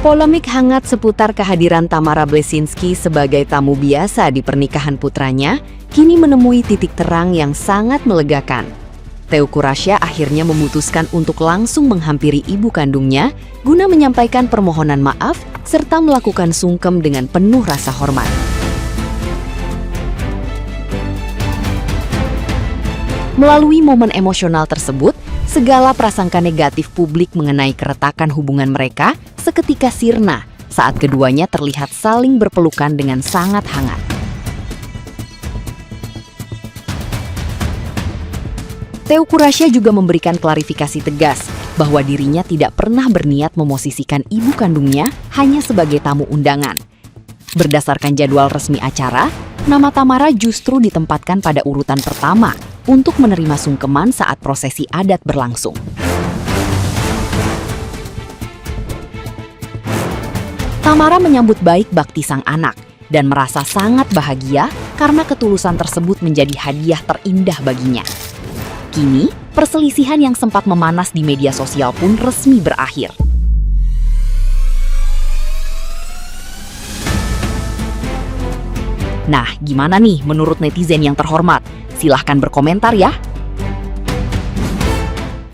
Polemik hangat seputar kehadiran Tamara Bleszynsky sebagai tamu biasa di pernikahan putranya kini menemui titik terang yang sangat melegakan. Teuku Rasya akhirnya memutuskan untuk langsung menghampiri ibu kandungnya guna menyampaikan permohonan maaf serta melakukan sungkem dengan penuh rasa hormat. Melalui momen emosional tersebut, segala prasangka negatif publik mengenai keretakan hubungan mereka seketika sirna saat keduanya terlihat saling berpelukan dengan sangat hangat. Teuku Rasya juga memberikan klarifikasi tegas bahwa dirinya tidak pernah berniat memosisikan ibu kandungnya hanya sebagai tamu undangan. Berdasarkan jadwal resmi acara, nama Tamara justru ditempatkan pada urutan pertama untuk menerima sungkeman saat prosesi adat berlangsung. Tamara menyambut baik bakti sang anak dan merasa sangat bahagia karena ketulusan tersebut menjadi hadiah terindah baginya. Kini, perselisihan yang sempat memanas di media sosial pun resmi berakhir. Nah, gimana nih menurut netizen yang terhormat? Silahkan berkomentar ya.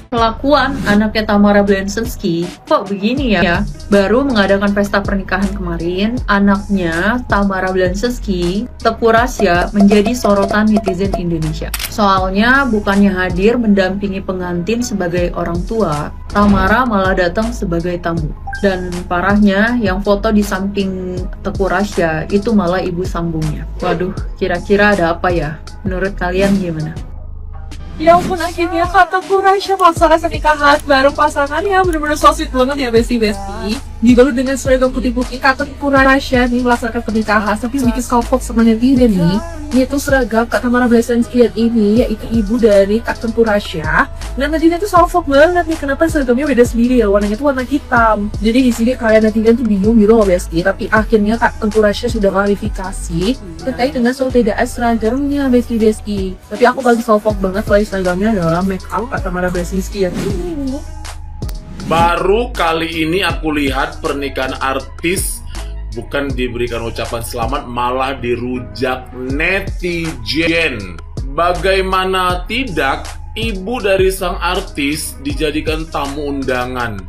Kelakuan anaknya Tamara Bleszynsky kok begini ya? Baru mengadakan pesta pernikahan kemarin, anaknya Tamara Bleszynsky, Teuku Rasya, menjadi sorotan netizen Indonesia. Soalnya bukannya hadir mendampingi pengantin sebagai orang tua, Tamara malah datang sebagai tamu. Dan parahnya, yang foto di samping Teuku Rasya itu malah ibu sambungnya. Waduh, kira-kira ada apa ya? Menurut kalian gimana? Ya ampun, akhirnya Kak Teuku Rasya melaksanakan nikahan bareng pasangannya, bener-bener so sweet banget ya besti-besti. Dibalut dengan seragam putih-putih, Kak Teuku Rasya nih melaksanakan pernikahan, tapi bikin salfok sama netizen nih. Yaitu seragam Kak Tamara Bleszynsky ini, yaitu ibu dari Kak Teuku Rasya. Dan netizen tuh salfok banget nih, kenapa seragamnya beda sendiri ya, warnanya tuh warna hitam. Jadi di sini kalian netizen tuh bingung gitu loh besti, tapi akhirnya Kak Teuku Rasya sudah klarifikasi terkait dengan soal tidak seragamnya besti-besti. Tapi aku paling salfok banget kalau seragamnya adalah make up Kak Tamara Bleszynsky yang ini. Baru kali ini aku lihat pernikahan artis bukan diberikan ucapan selamat, malah dirujak netizen. Bagaimana tidak, ibu dari sang artis dijadikan tamu undangan,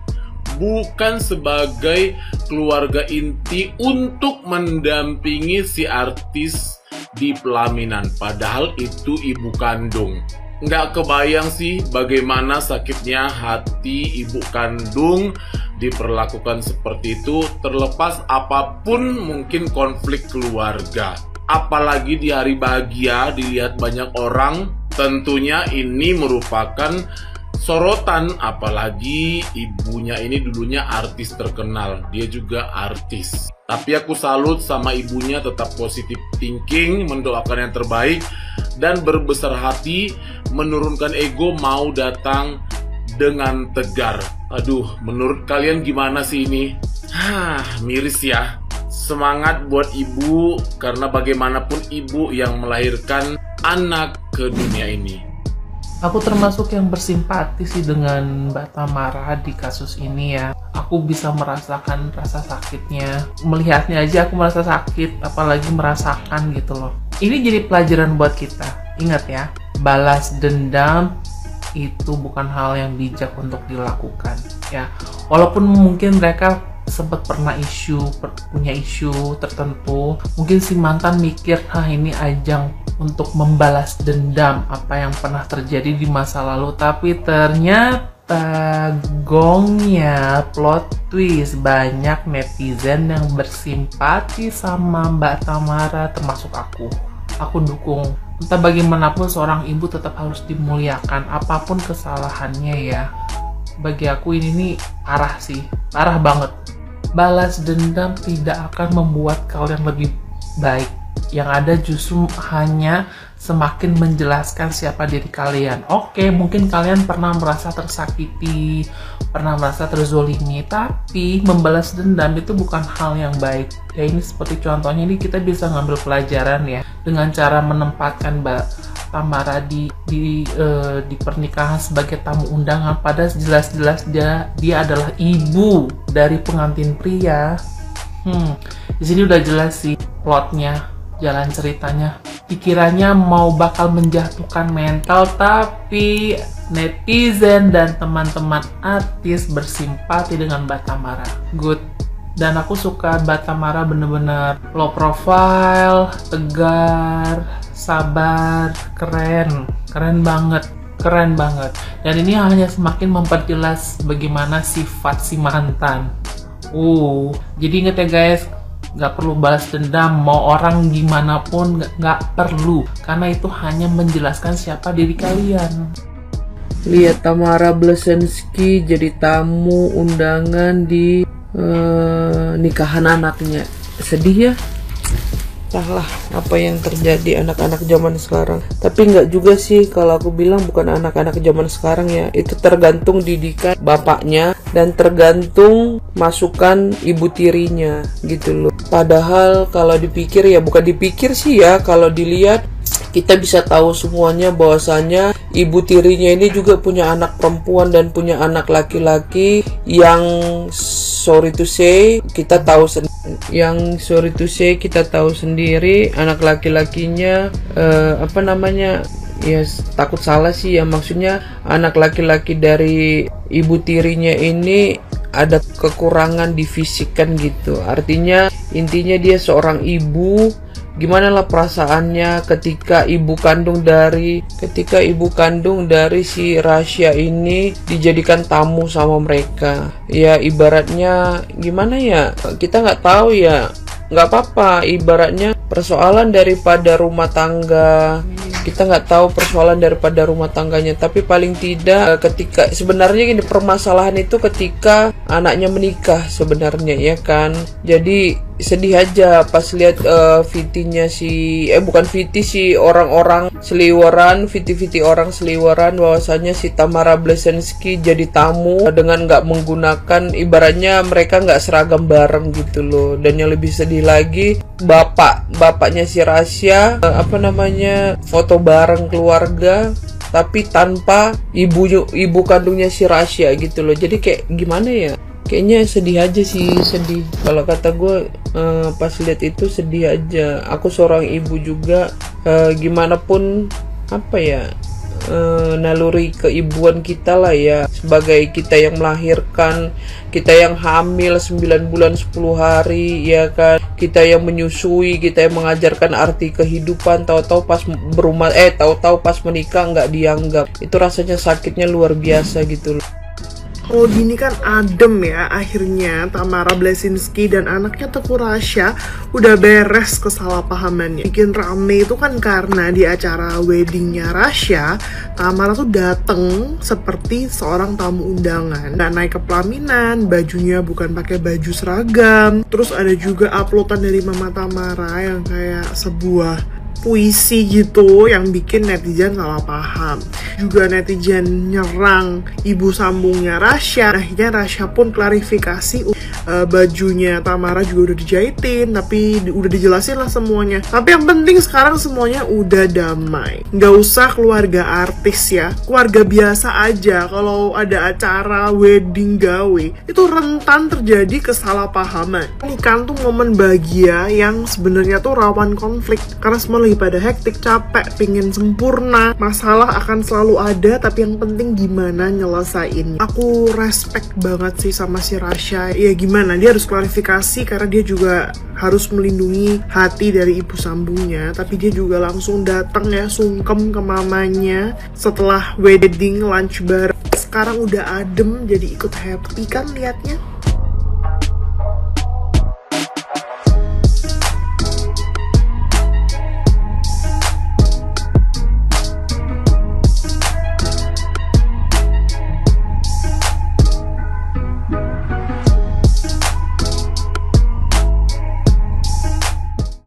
bukan sebagai keluarga inti untuk mendampingi si artis di pelaminan. Padahal itu ibu kandung. Nggak kebayang sih bagaimana sakitnya hati ibu kandung diperlakukan seperti itu, terlepas apapun mungkin konflik keluarga. Apalagi di hari bahagia dilihat banyak orang, tentunya ini merupakan sorotan, apalagi ibunya ini dulunya artis terkenal, dia juga artis. Tapi aku salut sama ibunya, tetap positive thinking, mendoakan yang terbaik, dan berbesar hati, menurunkan ego, mau datang dengan tegar. Aduh, menurut kalian gimana sih ini? Miris ya. Semangat buat ibu, karena bagaimanapun ibu yang melahirkan anak ke dunia ini. Aku termasuk yang bersimpati sih dengan Mbak Tamara di kasus ini ya. Aku bisa merasakan rasa sakitnya. Melihatnya aja aku merasa sakit, apalagi merasakan gitu loh. Ini jadi pelajaran buat kita. Ingat ya, balas dendam itu bukan hal yang bijak untuk dilakukan ya. Walaupun mungkin mereka sempat pernah punya isu tertentu, mungkin si mantan mikir, ini ajang untuk membalas dendam apa yang pernah terjadi di masa lalu. Tapi ternyata gongnya plot twist, banyak netizen yang bersimpati sama Mbak Tamara, termasuk aku. Aku dukung. Entah bagaimanapun seorang ibu tetap harus dimuliakan apapun kesalahannya ya. Bagi aku ini nih parah sih, parah banget. Balas dendam tidak akan membuat kalian lebih baik. Yang ada justru hanya semakin menjelaskan siapa diri kalian. Oke, mungkin kalian pernah merasa tersakiti, pernah merasa terzolimi, tapi membalas dendam itu bukan hal yang baik. Ya ini seperti contohnya ini kita bisa ngambil pelajaran ya, dengan cara menempatkan Tamara di pernikahan sebagai tamu undangan, padahal jelas-jelas dia adalah ibu dari pengantin pria. Di sini udah jelas sih plotnya, jalan ceritanya. Pikirannya mau bakal menjatuhkan mental, tapi netizen dan teman-teman artis bersimpati dengan Mbak Tamara. Good. Dan aku suka Mbak Tamara bener-bener low profile, tegar, sabar, keren banget. Dan ini hanya semakin memperjelas bagaimana sifat si mantan. Jadi inget ya guys, nggak perlu balas dendam, mau orang gimana pun nggak perlu, karena itu hanya menjelaskan siapa diri kalian. Lihat Tamara Bleszynsky jadi tamu undangan di nikahan anaknya. Sedih ya. Entahlah apa yang terjadi anak-anak zaman sekarang. Tapi nggak juga sih kalau aku bilang bukan anak-anak zaman sekarang ya. Itu tergantung didikan bapaknya dan tergantung masukan ibu tirinya gitu loh. Padahal kalau dipikir ya, bukan dipikir sih ya, kalau dilihat kita bisa tahu semuanya bahwasanya ibu tirinya ini juga punya anak perempuan dan punya anak laki-laki yang sorry to say kita tahu sendiri anak laki-lakinya ya takut salah sih ya, maksudnya anak laki-laki dari ibu tirinya ini ada kekurangan di fisik kan gitu. Artinya intinya dia seorang ibu. Gimana lah perasaannya ketika ibu kandung dari si Rasya ini dijadikan tamu sama mereka. Ya ibaratnya gimana ya, kita nggak tahu ya, nggak apa-apa, ibaratnya persoalan daripada rumah tangga. Kita nggak tahu persoalan daripada rumah tangganya, tapi paling tidak ketika sebenarnya ini permasalahan itu ketika anaknya menikah sebenarnya ya kan. Jadi sedih aja pas lihat orang-orang seliweran, orang seliweran bahwasanya si Tamara Bleszynsky jadi tamu dengan nggak menggunakan, ibaratnya mereka nggak seragam bareng gitu loh. Dan yang lebih sedih lagi, bapaknya si Rasya foto bareng keluarga tapi tanpa ibu kandungnya si Rasya gitu loh. Jadi kayak gimana ya, kayaknya sedih aja sih, sedih. Kalau kata gue pas lihat itu sedih aja. Aku seorang ibu juga, gimana pun naluri keibuan kita lah ya, sebagai kita yang melahirkan, kita yang hamil 9 bulan 10 hari ya kan, kita yang menyusui, kita yang mengajarkan arti kehidupan, tahu-tahu pas menikah nggak dianggap. Itu rasanya sakitnya luar biasa gitu loh. Kalau gini kan adem ya, akhirnya Tamara Bleszynsky dan anaknya Teuku Rasya udah beres kesalahpahamannya. Bikin rame itu kan karena di acara weddingnya Rasya, Tamara tuh dateng seperti seorang tamu undangan. Dan naik ke pelaminan, bajunya bukan pakai baju seragam. Terus ada juga uploadan dari Mama Tamara yang kayak sebuah puisi gitu yang bikin netizen salah paham. Juga netizen nyerang ibu sambungnya Rasya. Akhirnya Rasya pun klarifikasi, bajunya Tamara juga udah dijahitin, tapi udah dijelasin lah semuanya. Tapi yang penting sekarang semuanya udah damai. Nggak usah keluarga artis ya, keluarga biasa aja kalau ada acara wedding gawe itu rentan terjadi kesalahpahaman. Pernikahan tuh momen bahagia yang sebenarnya tuh rawan konflik karena semua lagi pada hektik, capek, pingin sempurna. Masalah akan selalu ada, tapi yang penting gimana nyelesainnya. Aku respect banget sih sama si Rasya. Ya gimana, dia harus klarifikasi karena dia juga harus melindungi hati dari ibu sambungnya. Tapi dia juga langsung datang ya, sungkem ke mamanya setelah wedding lunch bareng. Sekarang udah adem, jadi ikut happy kan liatnya.